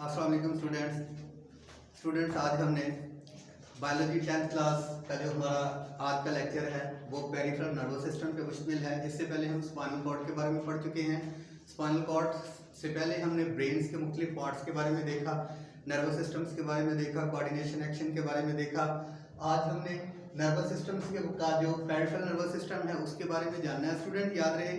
अस्सलाम वालेकुम स्टूडेंट्स आज हमने बायोलॉजी 10th क्लास का जो हमारा आज का लेक्चर है वो पेरिफेरल नर्वस सिस्टम पे मुश्तमिल है। इससे पहले हम स्पाइनल कॉर्ड के बारे में पढ़ चुके हैं। स्पाइनल कॉर्ड से पहले हमने ब्रेन्स के मुख्तलिफ पार्ट्स के बारे में देखा, नर्वस सिस्टम्स के बारे में देखा, कोऑर्डिनेशन एक्शन के बारे में देखा। आज हमने नर्वस सिस्टम्स का जो पेरिफेरल नर्वस सिस्टम है उसके बारे में जानना है। स्टूडेंट याद रहे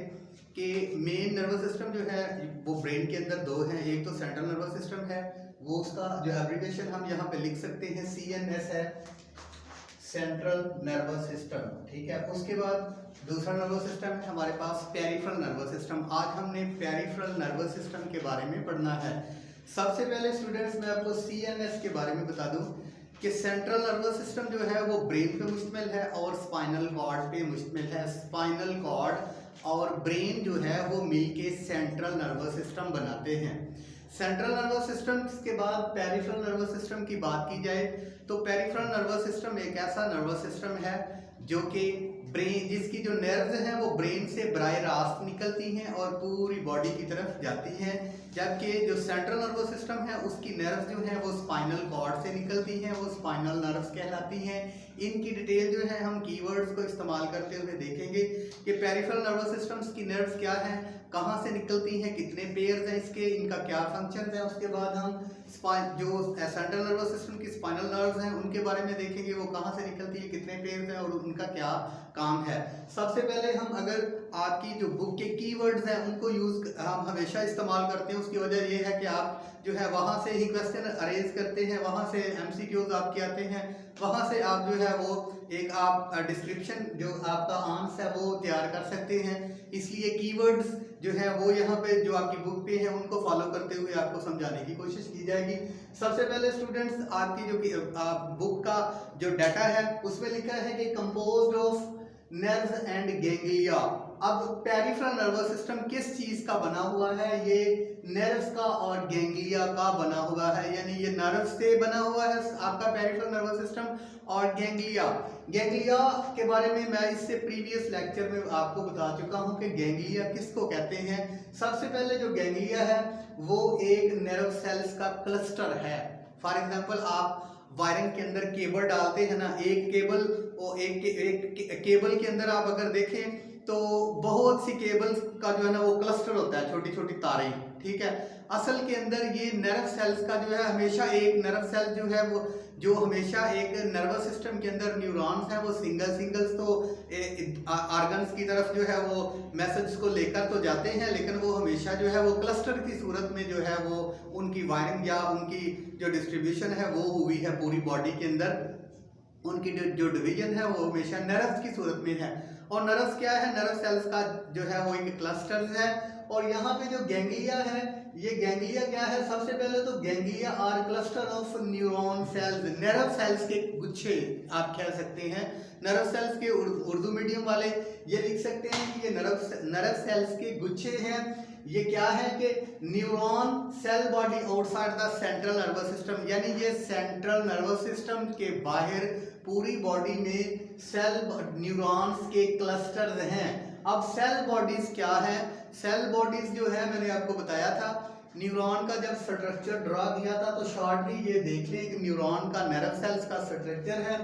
कि मेन नर्वस सिस्टम जो है वो ब्रेन के अंदर दो हैं। एक तो सेंट्रल नर्वस सिस्टम है, वो उसका जो एब्रिविएशन हम यहाँ पे लिख सकते हैं CNS है, सेंट्रल नर्वस सिस्टम, ठीक है। उसके बाद दूसरा नर्वस सिस्टम है हमारे पास पेरिफेरल नर्वस सिस्टम। आज हमने पेरिफेरल नर्वस सिस्टम के बारे में पढ़ना है। सबसे पहले स्टूडेंट्स मैं आपको CNS के बारे में बता दूं कि सेंट्रल नर्वस सिस्टम जो है वो ब्रेन पे मुश्तमिल है और स्पाइनल कॉर्ड पे मुश्तमिल है। स्पाइनल कॉर्ड और ब्रेन जो है वो मिलके सेंट्रल नर्वस सिस्टम बनाते हैं। सेंट्रल नर्वस सिस्टम के बाद पेरिफेरल नर्वस सिस्टम की बात की जाए तो पेरिफेरल नर्वस सिस्टम एक ऐसा नर्वस सिस्टम है जो कि ब्रेन, जिसकी जो नर्व्स हैं वो ब्रेन से बराह रास्त निकलती हैं और पूरी बॉडी की तरफ जाती हैं, जबकि जो सेंट्रल नर्वस सिस्टम है उसकी नर्व्स जो हैं वो स्पाइनल कॉर्ड से निकलती हैं, वो स्पाइनल नर्व्स कहलाती हैं। इनकी डिटेल जो है हम कीवर्ड्स को इस्तेमाल करते हुए देखेंगे कि पेरिफेरल नर्वस सिस्टम्स की नर्व्स क्या हैं, कहाँ से निकलती हैं, कितने पेयर्स हैं इसके, इनका क्या फंक्शन है। उसके बाद हम जो सेंट्रल नर्वस सिस्टम की स्पाइनल नर्व्स हैं उनके बारे में देखेंगे, वो कहाँ से निकलती है, कितने पेयर्स हैं और उनका क्या काम है। सबसे पहले हम अगर आपकी जो बुक के कीवर्ड्स हैं उनको हम हमेशा इस्तेमाल करते हैं। उसकी वजह ये है कि आप जो है वहाँ से ही क्वेश्चन अरेज करते हैं, वहाँ से MCQs आपके आते हैं, वहाँ से आप जो है वो एक आप डिस्क्रिप्शन जो आपका आंसर है वो तैयार कर सकते हैं। इसलिए कीवर्ड्स जो है वो यहाँ पे जो आपकी बुक पे है उनको फॉलो करते हुए आपको समझाने की कोशिश की जाएगी। सबसे पहले स्टूडेंट्स आपकी जो बुक का जो डाटा है उसमें लिखा है कि composed of nerves and ganglia. अब पेरिफेरल नर्वस सिस्टम किस चीज का बना हुआ है? ये नर्व्स का और गैंग्लिया का बना हुआ है, यानी ये नर्व से बना हुआ है आपका पेरिफेरल नर्वस सिस्टम। और गैंग्लिया के बारे में मैं इससे प्रीवियस लेक्चर में आपको बता चुका हूं कि गैंग्लिया किसको कहते हैं। सबसे पहले जो गैंग्लिया है वो एक नर्व सेल्स का क्लस्टर है। फॉर एग्जांपल आप वायरिंग के अंदर केबल डालते हैं ना, एक केबल के अंदर आप अगर देखें तो बहुत सी केबल्स का जो है ना वो क्लस्टर होता है, छोटी छोटी तारें, ठीक है। असल के अंदर ये नर्व सेल्स का जो है हमेशा एक नर्व सेल जो है वो जो हमेशा एक नर्वस सिस्टम के अंदर न्यूरॉन्स हैं वो सिंगल्स तो ऑर्गन्स की तरफ जो है वो मैसेज को लेकर तो जाते हैं, लेकिन वो हमेशा जो है वो क्लस्टर की सूरत में जो है वो उनकी वायरिंग या उनकी जो डिस्ट्रीब्यूशन है वो हुई है पूरी बॉडी के अंदर। उनकी जो डिवीजन है वो हमेशा नर्व्स की सूरत में है। और नर्व्स क्या है? नर्व सेल्स का जो है वो एक क्लस्टर्स है। और यहाँ पे जो गैंग्लिया है, ये गैंग्लिया क्या है? सबसे पहले तो ganglia are cluster of neuron cells, nerve cells के गुच्छे आप कह सकते हैं। नर्व सेल्स के उर्दू मीडियम वाले ये लिख सकते हैं कि ये नर्व सेल्स के गुच्छे हैं। ये क्या है कि neuron cell body outside the central nervous system, यानी ये सेंट्रल नर्वस सिस्टम के बाहर पूरी बॉडी में सेल न्यूरॉन्स के क्लस्टर्स हैं। अब सेल बॉडीज क्या है? सेल बॉडीज जो है मैंने आपको बताया था, न्यूरॉन का जब स्ट्रक्चर ड्रा किया था तो शॉर्टली ये देख लें कि न्यूरॉन का नर्व सेल्स का स्ट्रक्चर है।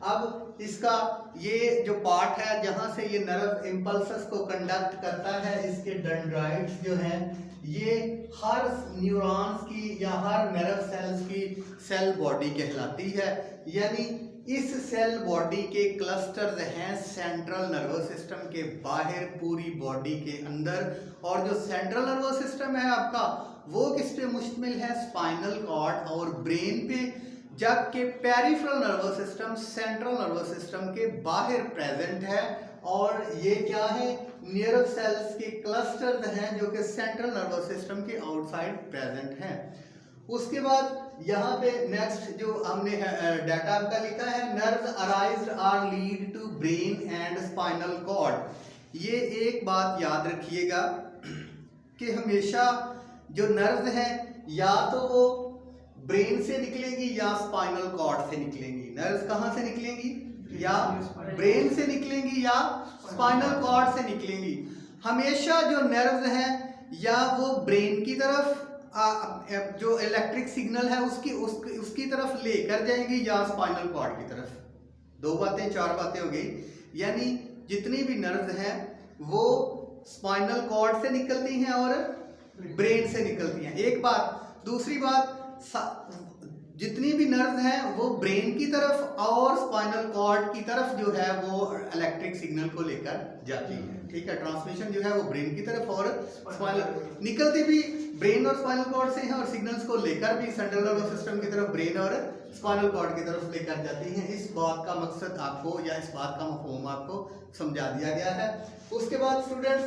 अब इसका ये जो पार्ट है जहां से ये नर्व इंपल्सेस को कंडक्ट करता है, इसके डेंड्राइट्स जो हैं ये हर न्यूरॉन्स की या हर नर्व सेल्स की सेल बॉडी कहलाती है। यानी इस सेल बॉडी के क्लस्टर्स हैं सेंट्रल नर्वस सिस्टम के बाहर पूरी बॉडी के अंदर। और जो सेंट्रल नर्वस सिस्टम है आपका वो किस पे मुश्तमिल है? स्पाइनल कॉर्ड और ब्रेन पे, जबकि peripheral nervous system central nervous system के बाहर प्रेजेंट है। और ये क्या है? नर्व सेल्स के क्लस्टर्स हैं जो कि सेंट्रल नर्वस सिस्टम के आउटसाइड प्रेजेंट हैं। उसके बाद यहाँ पे नेक्स्ट जो हमने डाटा आपका लिखा है, nerves arised are lead to brain and spinal cord. ये एक बात याद रखिएगा कि हमेशा जो नर्व्स हैं या तो वो ब्रेन से निकलेंगी या स्पाइनल कॉर्ड से निकलेंगी। नर्व्स कहाँ से निकलेंगी? या ब्रेन से निकलेंगी या स्पाइनल कॉर्ड से निकलेंगी। हमेशा जो नर्व्स हैं या वो ब्रेन की तरफ जो इलेक्ट्रिक सिग्नल है उसकी तरफ लेकर जाएंगी या स्पाइनल कॉर्ड की तरफ। 2 बातें 4 बातें हो गई, यानी जितनी भी नर्व्स हैं वो स्पाइनल कॉर्ड से निकलती हैं और ब्रेन से निकलती हैं, एक बात। दूसरी बात, जितनी भी नर्व्स हैं वो ब्रेन की तरफ और स्पाइनल कॉर्ड की तरफ जो है वो इलेक्ट्रिक सिग्नल को लेकर जाती है, ठीक है। ट्रांसमिशन जो है वो ब्रेन की तरफ और स्पाइनल, निकलती भी ब्रेन और स्पाइनल कॉर्ड से है और सिग्नल्स को लेकर भी सेंट्रल नर्वस सिस्टम की तरफ ब्रेन और स्पाइनल कॉर्ड की तरफ लेकर जाती हैं। इस बात का मकसद आपको या इस बात का मफहूम आपको समझा दिया गया है। उसके बाद स्टूडेंट्स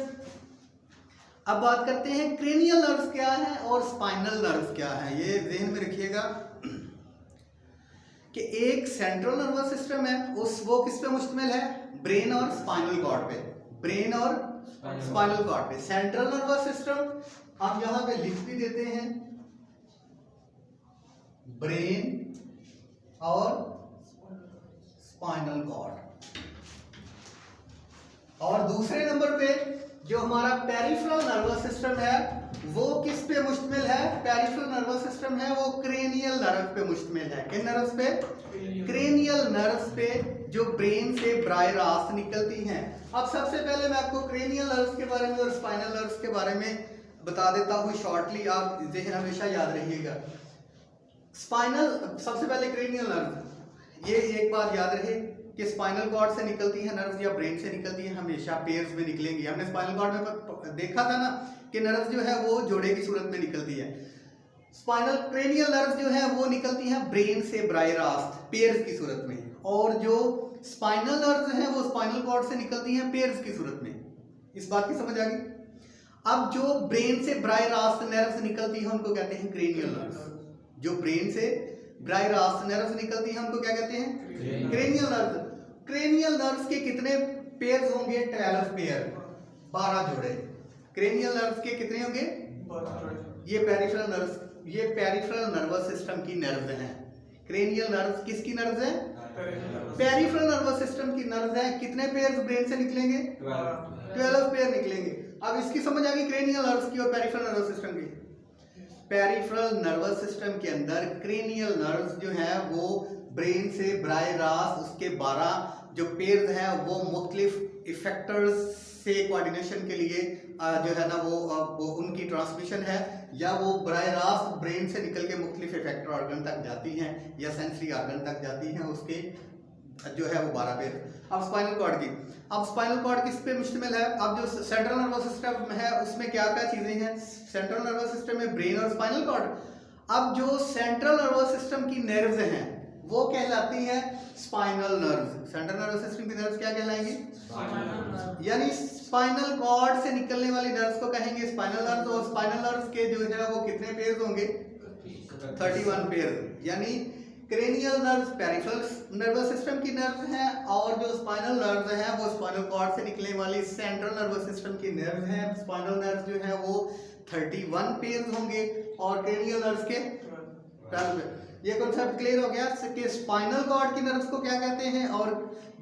अब बात करते हैं क्रेनियल नर्व्स क्या है और स्पाइनल नर्व्स क्या है। ये ध्यान में रखिएगा कि एक सेंट्रल नर्वस सिस्टम है वो किस पे मुश्तमिल है, ब्रेन और स्पाइनल कॉर्ड पे, ब्रेन और स्पाइनल कॉर्ड पे। सेंट्रल नर्वस सिस्टम हम यहां पे लिख भी देते हैं, ब्रेन और स्पाइनल कॉर्ड। और दूसरे नंबर पे जो हमारा पेरिफेरल नर्वस सिस्टम है वो किस पे मुश्तमिल है, पेरिफेरल नर्वस सिस्टम है वो क्रेनियल नर्व पे मुश्तमिल है। किन नर्व्स पे, क्रेनियल नर्व्स पे, जो ब्रेन से बराह रास्त निकलती हैं। अब सबसे पहले मैं आपको क्रेनियल नर्व्स के बारे में और स्पाइनल नर्व्स के बारे में बता देता हूँ शॉर्टली, आप ज़हन हमेशा याद रखिएगा। स्पाइनल, सबसे पहले क्रेनियल नर्व, ये एक बात याद रहे कि स्पाइनल कॉर्ड से निकलती है नर्व्स या ब्रेन से निकलती है, हमेशा पेयर्स में निकलेंगी। हमने स्पाइनल कॉर्ड में देखा था ना कि नर्व्स जो है वो जोड़े की सूरत में निकलती है। स्पाइनल क्रेनियल नर्व्स जो है वो निकलती हैं ब्रेन से बराह रास्त पेयर्स की सूरत में, और जो स्पाइनल नर्व्स हैं वो स्पाइनल कॉर्ड से निकलती हैं पेयर्स की सूरत में। इस बात की समझ आ गई। अब जो ब्रेन से बराह रास्त नर्व्स निकलती हैं उनको कहते हैं क्रेनियल नर्व्स। जो ब्रेन से बराह रास्त नर्व्स निकलती हैं उनको क्या कहते हैं, क्रेनियल नर्व्स। क्रेनियल नर्व्स के कितने पेयर्स होंगे, 12 पेयर, 12 जोड़े। क्रेनियल नर्व्स के कितने होंगे, 12 जोड़े। ये पेरिफेरल नर्व्स, ये पेरिफेरल नर्वस सिस्टम की नर्व्स हैं। क्रेनियल नर्व्स किसकी नर्व्स हैं, पेरिफेरल नर्वस सिस्टम की नर्व्स हैं। कितने पेयर्स ब्रेन से निकलेंगे, 12 पेयर निकलेंगे। अब इसकी समझ आ गई क्रेनियल नर्व्स की और पेरिफेरल नर्वस सिस्टम की। पेरिफेरल नर्वस सिस्टम के अंदर क्रेनियल नर्व्स जो है वो ब्रेन से बराह रास्त उसके 12 जो पेयर्स हैं वो मुख्तलिफ इफेक्टर्स से कोऑर्डिनेशन के लिए जो है ना वो उनकी ट्रांसमिशन है, या वो बराह रास्त ब्रेन से निकल के मुख्तलिफ इफेक्टर ऑर्गन तक जाती हैं या सेंसरी ऑर्गन तक जाती हैं, उसके जो है वो 12 पेयर। अब स्पाइनल कॉर्ड की, अब स्पाइनल कॉर्ड किस पे मुश्तमिल है। अब जो सेंट्रल नर्वस सिस्टम है उसमें क्या क्या चीजें हैं, सेंट्रल नर्वस सिस्टम में ब्रेन और स्पाइनल कॉर्ड। अब जो सेंट्रल नर्वस सिस्टम की नर्व्स हैं वो कहलाती हैं spinal nerves. Central nervous system की नर्व्स क्या कहलाएंगी, यानी स्पाइनल कॉर्ड से निकलने वाली नर्व्स को कहेंगे स्पाइनल नर्व्स। और स्पाइनल नर्व्स के जो है वो कितने पेयर्स होंगे, 31 पेयर। यानी cranial nerves peripheral nervous system की नर्व्स हैं, और जो स्पाइनल नर्व्स हैं वो स्पाइनल कॉर्ड से निकलने वाली सेंट्रल नर्वस सिस्टम की नर्व्स हैं। स्पाइनल नर्व्स जो है वो 31 पेयर्स होंगे और क्रेनियल नर्व्स के 12 पेयर। ये कॉन्सेप्ट क्लियर हो गया कि स्पाइनल कॉर्ड की नर्व्स को क्या कहते हैं और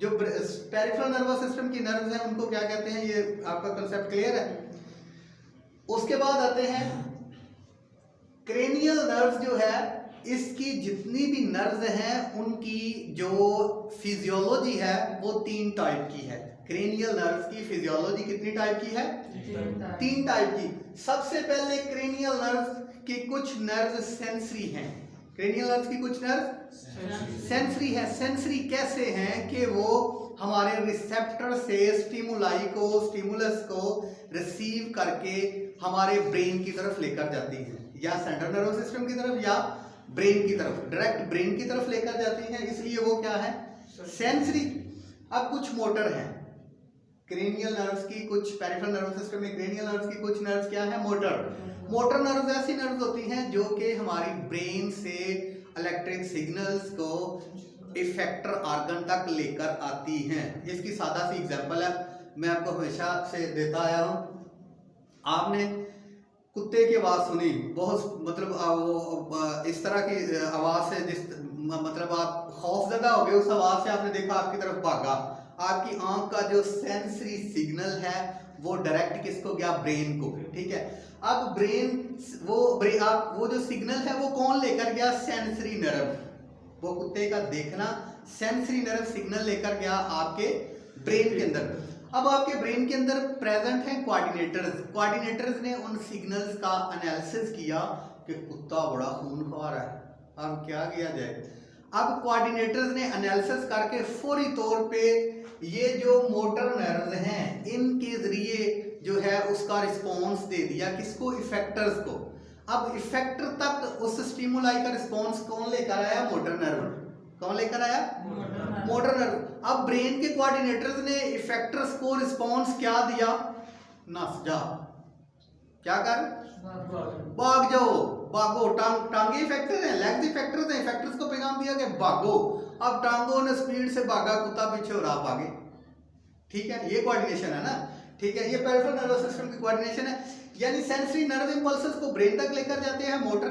जो पेरिफेरल नर्वस सिस्टम की नर्व्स हैं उनको क्या कहते हैं। ये आपका कॉन्सेप्ट क्लियर है। उसके बाद आते हैं क्रेनियल नर्व्स जो है, इसकी जितनी भी नर्व्स हैं उनकी जो फिजियोलॉजी है वो 3 टाइप की है। क्रेनियल नर्व्स की फिजियोलॉजी कितनी टाइप की है, 3 टाइप की। सबसे पहले क्रेनियल नर्व्स की कुछ नर्व्स सेंसरी हैं। क्रेनियल नर्व्स की कुछ नर्व्स सेंसरी है। सेंसरी कैसे हैं कि वो हमारे रिसेप्टर से स्टिमुलस को रिसीव करके हमारे ब्रेन की तरफ लेकर जाती हैं, या सेंट्रल नर्वस सिस्टम की तरफ या ब्रेन की तरफ, डायरेक्ट ब्रेन की तरफ लेकर जाती हैं, इसलिए वो क्या है, सेंसरी। अब कुछ मोटर हैं क्रेनियल नर्व्स की, कुछ पेरिफेरल नर्वस सिस्टम में क्रेनियल नर्व्स की कुछ नर्व्स क्या है, मोटर नर्व्स ऐसी नर्व्स होती हैं जो कि हमारी ब्रेन से इलेक्ट्रिक सिग्नल्स को इफेक्टर ऑर्गन तक लेकर आती हैं। इसकी सादा सी एग्जांपल है, मैं आपको हमेशा से देता आया हूँ। आपने कुत्ते की आवाज़ सुनी, बहुत मतलब इस तरह की आवाज़ से जिस मतलब आप खौफजदा हो गए, उस आवाज़ से आपने देखा आपकी तरफ भागा। आपकी आंख का जो सेंसरी सिग्नल है वो डायरेक्ट किसको गया, ब्रेन को, ठीक है। अब ब्रेन वो जो सिग्नल है वो कौन लेकर गया? Sensory nerve. वो कुत्ते का देखना सेंसरी नर्व सिग्नल लेकर गया आपके ब्रेन के अंदर। अब आपके ब्रेन के अंदर प्रेजेंट हैं कोऑर्डिनेटर्स ने उन सिग्नल्स का एनालिसिस किया कि कुत्ता बड़ा खूनख्वार है, अब क्या किया जाए। अब कोऑर्डिनेटर्स ने एनालिसिस करके फौरी तौर पे ये जो मोटर नर्व्स हैं इनके जरिए जो है उसका रिस्पॉन्स दे दिया किसको? इफेक्टर्स को। अब इफेक्टर तक उस स्टिमुलाई का रिस्पॉन्स कौन लेकर आया? Motor nerve. कौन लेकर आया? Motor nerve. अब ब्रेन के कोऑर्डिनेटर्स ने इफेक्टर्स को रिस्पॉन्स क्या दिया? नस जा, क्या कर? भाग जाओ, भागो। टांगे इफेक्टर हैं, लेग्स इफेक्टर्स हैं। इफेक्टर्स को पैगाम दिया कि भागो। अब टांगों ने स्पीड से भागा, कुत्ता पीछे और आप आगे। ठीक है, ये कोऑर्डिनेशन है ना। ठीक है, ये पेरिफेरल नर्वस सिस्टम की कोऑर्डिनेशन है। यानी सेंसरी नर्व इंपल्सेस को ब्रेन तक लेकर जाते हैं। मोटर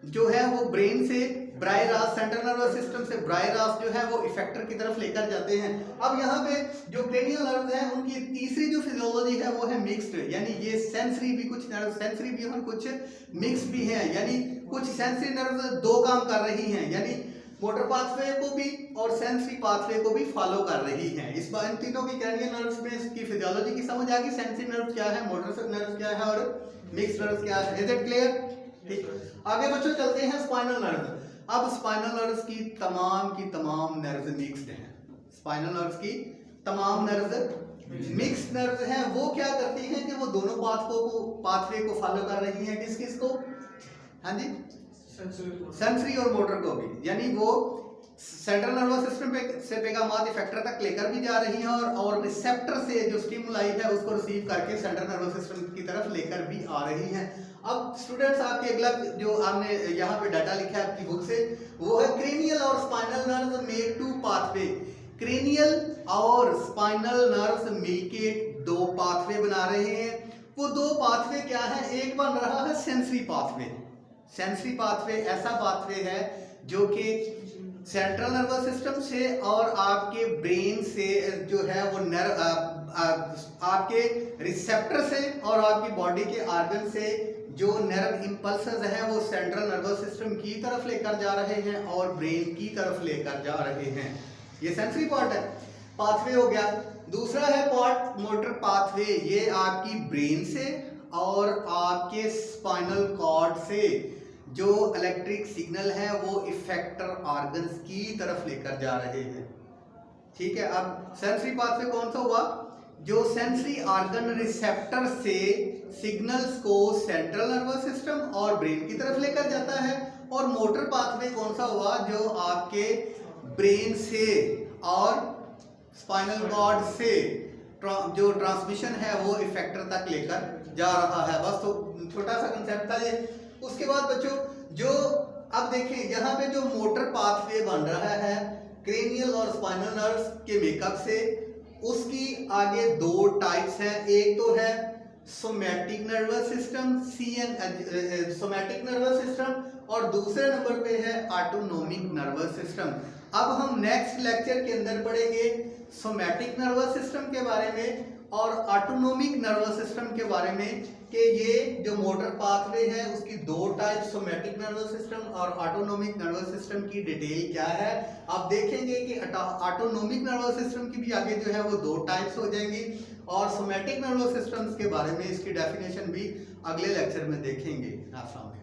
जो है वो ब्रेन से ब्राई रास, सेंट्रल नर्वस सिस्टम से ब्राई रास जो है वो इफेक्टर की तरफ लेकर जाते हैं। अब यहाँ पे जो क्रेनियल नर्व्स हैं उनकी तीसरी जो फिजियोलॉजी है वो है मिक्स्ड, यानी ये सेंसरी भी कुछ नर्व सेंसरी भी और कुछ मिक्स भी हैं। यानी कुछ सेंसरी नर्व्स दो काम कर रही हैं, यानी मोटर पाथवे को भी और सेंसरी पाथवे को भी फॉलो कर रही हैं। इस बार इन तीनों की क्रेनियल नर्व्स में इसकी फिजियोलॉजी की समझ आ गई। सेंसरी नर्व क्या है, मोटर नर्व क्या है और मिक्स्ड नर्व क्या है। Is it clear? ठीक, आगे बच्चों चलते हैं स्पाइनल नर्व। अब स्पाइनल नर्व्स की तमाम नर्व्स मिक्स्ड हैं। स्पाइनल नर्व्स की तमाम नर्व्स मिक्स्ड नर्व्स हैं। वो क्या करती हैं कि वो दोनों पाथवे को फॉलो कर रही हैं। किस को? हाँ जी, सेंसरी और मोटर को भी। यानी वो सेंट्रल नर्वस सिस्टम से पैगामात इफेक्टर तक लेकर भी जा रही हैं और रिसेप्टर से जो स्टिमुलाई है उसको रिसीव करके सेंट्रल नर्वस सिस्टम की तरफ लेकर भी आ रही हैं। अब स्टूडेंट्स आपके अगला जो आपने यहाँ पे डाटा लिखा है आपकी बुक से, वो है क्रेनियल और spinal nerves make two pathway. Cranial और स्पाइनल नर्व्स मिलके दो पाथवे बना रहे हैं। वो दो पाथवे क्या है? एक बन रहा है सेंसरी पाथवे। सेंसरी पाथवे ऐसा पाथवे है जो कि सेंट्रल नर्वस सिस्टम से और आपके ब्रेन से जो है वो नर्व आपके रिसेप्टर से और आपकी बॉडी के ऑर्गन से जो नर्व इंपल्सेस हैं वो सेंट्रल नर्वस सिस्टम की तरफ लेकर जा रहे हैं और ब्रेन की तरफ लेकर जा रहे हैं। ये सेंसरी पार्ट है, पाथवे हो गया। दूसरा है पार्ट मोटर पाथवे। ये आपकी ब्रेन से और आपके स्पाइनल कॉर्ड से जो इलेक्ट्रिक सिग्नल है वो इफेक्टर ऑर्गन्स की तरफ लेकर जा रहे हैं। ठीक है, अब सेंसरी पाथवे कौन सा हुआ? जो सेंसरी ऑर्गन रिसेप्टर से सिग्नल्स को सेंट्रल नर्वस सिस्टम और ब्रेन की तरफ लेकर जाता है। और मोटर पाथवे कौन सा हुआ? जो आपके ब्रेन से और स्पाइनल कॉर्ड से जो ट्रांसमिशन है वो इफेक्टर तक लेकर जा रहा है। बस तो छोटा सा कंसेप्ट था ये। उसके बाद बच्चों जो अब देखें यहाँ पे जो मोटर पाथवे बन रहा है क्रेनियल और स्पाइनल नर्व्स के मेकअप से, उसकी आगे दो टाइप्स हैं। एक तो है somatic nervous system, somatic nervous system, और दूसरे नंबर पे है ऑटोनोमिक नर्वस सिस्टम। अब हम नेक्स्ट लेक्चर के अंदर पढ़ेंगे सोमैटिक नर्वस सिस्टम के बारे में और ऑटोनोमिक नर्वस सिस्टम के बारे में कि ये जो मोटर पाथवे है उसकी दो टाइप, सोमैटिक नर्वस सिस्टम और ऑटोनोमिक नर्वस सिस्टम की डिटेल क्या है। आप देखेंगे कि ऑटोनोमिक नर्वस सिस्टम की भी आगे जो है वो दो टाइप्स हो जाएंगी और सोमैटिक नर्वस सिस्टम्स के बारे में इसकी डेफिनेशन भी अगले लेक्चर में देखेंगे। अस्सलाम वालेकुम।